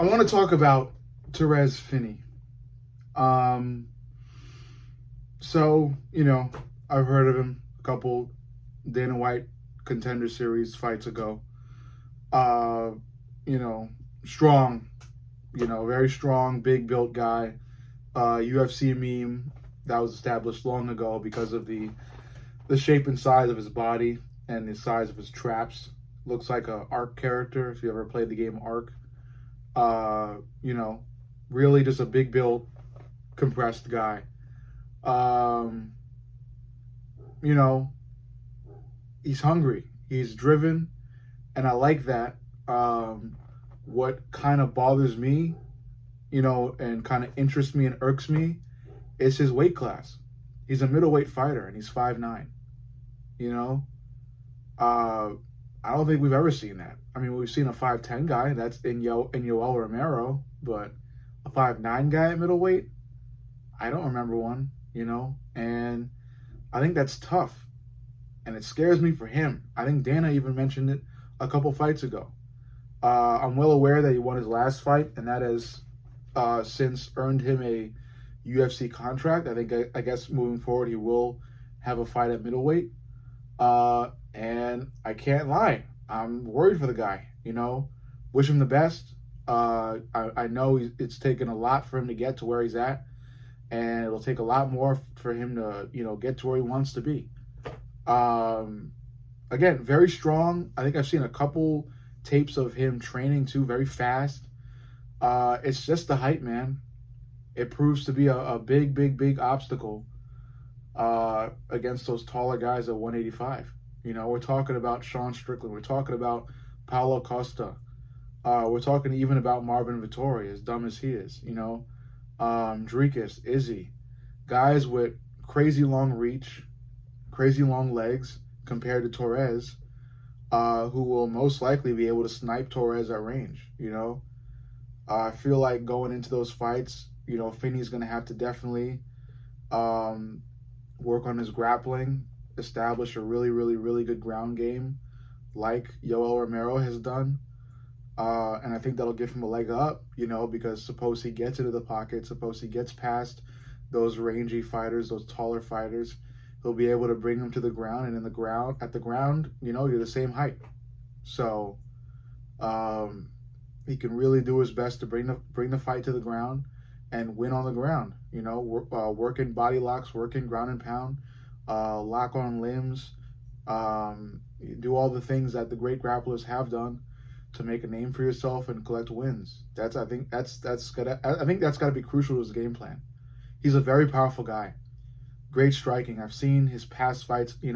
I want to talk about Torrez Finney. Um, I've heard of him a couple Dana White Contender Series fights ago. Uh, you know, strong, very strong, big built guy. UFC meme that was established long ago because of the shape and size of his body and the size of his traps. Looks like a Ark character if you ever played the game Ark. Uh, you know, really just a big built, compressed guy. Um, you know, he's hungry, he's driven, and I like that. What kind of bothers me, and kind of interests me and irks me is his weight class. He's a middleweight fighter and he's 5'9". You know, uh, I don't think we've ever seen that. I mean, we've seen a 5'10" guy, that's in Yoel Romero, but a 5'9" guy at middleweight, I don't remember one. And I think that's tough, and it scares me for him. I think Dana even mentioned it a couple fights ago. I'm well aware that he won his last fight, and that has since earned him a UFC contract. I guess moving forward he will have a fight at middleweight. And I can't lie, I'm worried for the guy. Wish him the best. I know it's taken a lot for him to get to where he's at, and it'll take a lot more for him to get to where he wants to be. Again, very strong. I think I've seen a couple tapes of him training too, very fast. It's just the height, man. It proves to be a big obstacle against those taller guys at 185. We're talking about Sean Strickland. We're talking about Paulo Costa. We're talking even about Marvin Vettori, as dumb as he is. Dricus, Izzy, guys with crazy long reach, crazy long legs compared to Torrez, who will most likely be able to snipe Torrez at range. I feel like going into those fights, Finney's going to have to definitely work on his grappling, establish a really good ground game like Yoel Romero has done. And I think that'll give him a leg up, because suppose he gets into the pocket, suppose he gets past those rangy fighters, those taller fighters, he'll be able to bring them to the ground, and at the ground, you're the same height. So he can really do his best to bring the fight to the ground and win on the ground. Working body locks, working ground and pound, lock on limbs, do all the things that the great grapplers have done to make a name for yourself and collect wins. I think that's gotta be crucial to his game plan. He's a very powerful guy, great striking. I've seen his past fights, and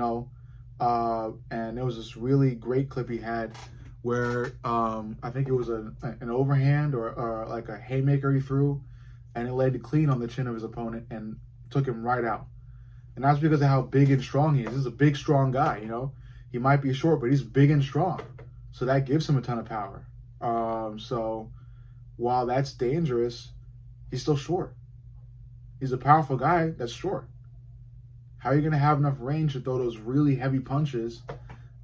there was this really great clip he had where I think it was an overhand or like a haymaker he threw, and it laid clean on the chin of his opponent and took him right out. And that's because of how big and strong he is. He's a big, strong guy. He might be short, but he's big and strong. So that gives him a ton of power. So while that's dangerous, he's still short. He's a powerful guy that's short. How are you going to have enough range to throw those really heavy punches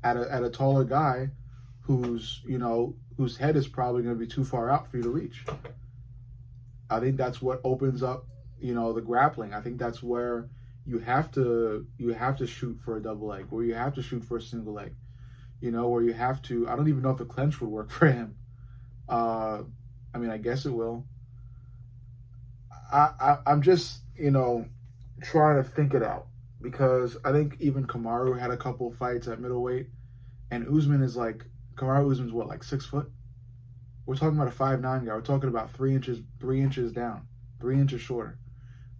at a taller guy whose head is probably going to be too far out for you to reach? I think that's what opens up, the grappling. I think that's where you have to shoot for a double leg, or you have to shoot for a single leg. Where you have to, I don't even know if the clench would work for him. I mean, I guess it will. I'm just, trying to think it out, because I think even Kamaru had a couple of fights at middleweight, and Kamaru Usman's what, like 6 foot? We're talking about a 5'9" guy. We're talking about 3 inches down, 3 inches shorter.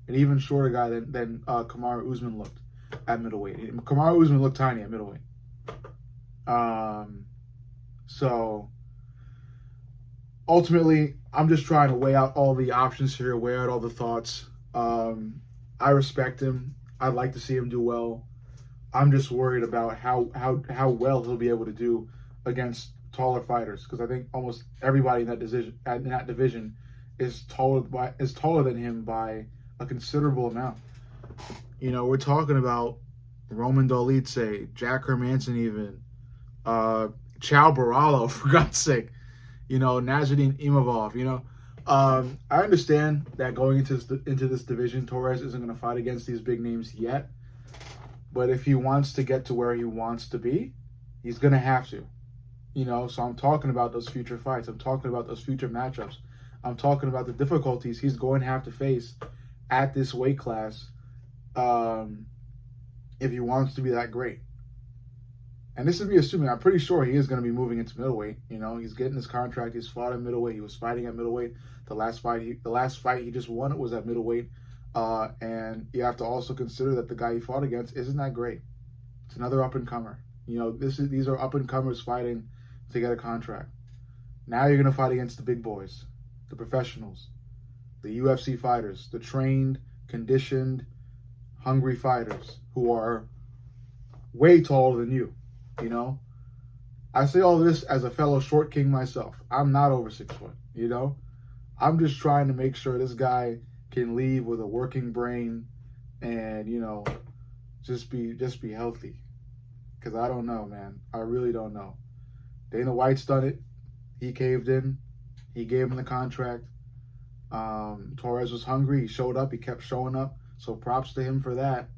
An even shorter guy than Kamaru Usman looked at middleweight. Kamaru Usman looked tiny at middleweight. So ultimately, I'm just trying to weigh out all the options here, weigh out all the thoughts. I respect him. I'd like to see him do well. I'm just worried about how well he'll be able to do against taller fighters, because I think almost everybody in that division is taller than him by a considerable amount. We're talking about Roman Dolidze, Jack Hermanson, even Chow Barallo, for God's sake. Nazardine Imavov, I understand that going into this division, Torrez isn't going to fight against these big names yet. But if he wants to get to where he wants to be, he's going to have to. So I'm talking about those future fights. I'm talking about those future matchups. I'm talking about the difficulties he's going to have to face at this weight class if he wants to be that great. And this is me assuming, I'm pretty sure he is going to be moving into middleweight. He's getting his contract. He's fought at middleweight. He was fighting at middleweight. The last fight he just won, it was at middleweight. And you have to also consider that the guy he fought against isn't that great. It's another up-and-comer. These are up-and-comers fighting to get a contract. Now you're going to fight against the big boys, the professionals, the UFC fighters, the trained, conditioned, hungry fighters who are way taller than you. I say all this as a fellow short king myself. I'm not over 6 foot. I'm just trying to make sure this guy can leave with a working brain and just be healthy. Because I don't know, man. I really don't know. Dana White's done it. He caved in. He gave him the contract. Torrez was hungry. He showed up. He kept showing up. So props to him for that.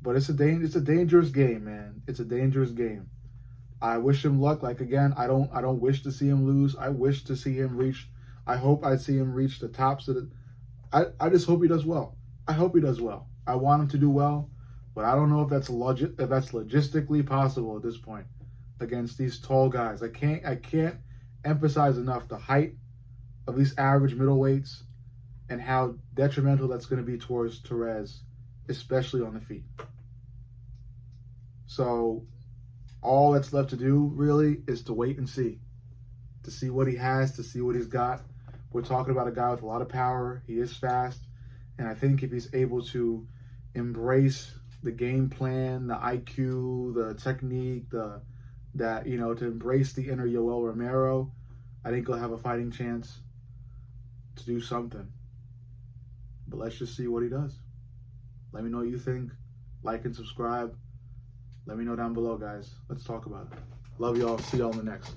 But it's a dangerous game, man. It's a dangerous game. I wish him luck. Like, again, I don't wish to see him lose. I wish to see him reach. I hope I see him reach the tops of the. I just hope he does well. I hope he does well. I want him to do well, but I don't know if that's logistically possible at this point against these tall guys. I can't emphasize enough the height of these average middleweights and how detrimental that's going to be towards Torrez, especially on the feet. So all that's left to do really is to wait and see, to see what he has, to see what he's got. We're talking about a guy with a lot of power. He is fast. And I think if he's able to embrace the game plan, the IQ, the technique, to embrace the inner Yoel Romero, I think he'll have a fighting chance to do something. But let's just see what he does. Let me know what you think. Like and subscribe. Let me know down below, guys. Let's talk about it. Love y'all. See y'all in the next.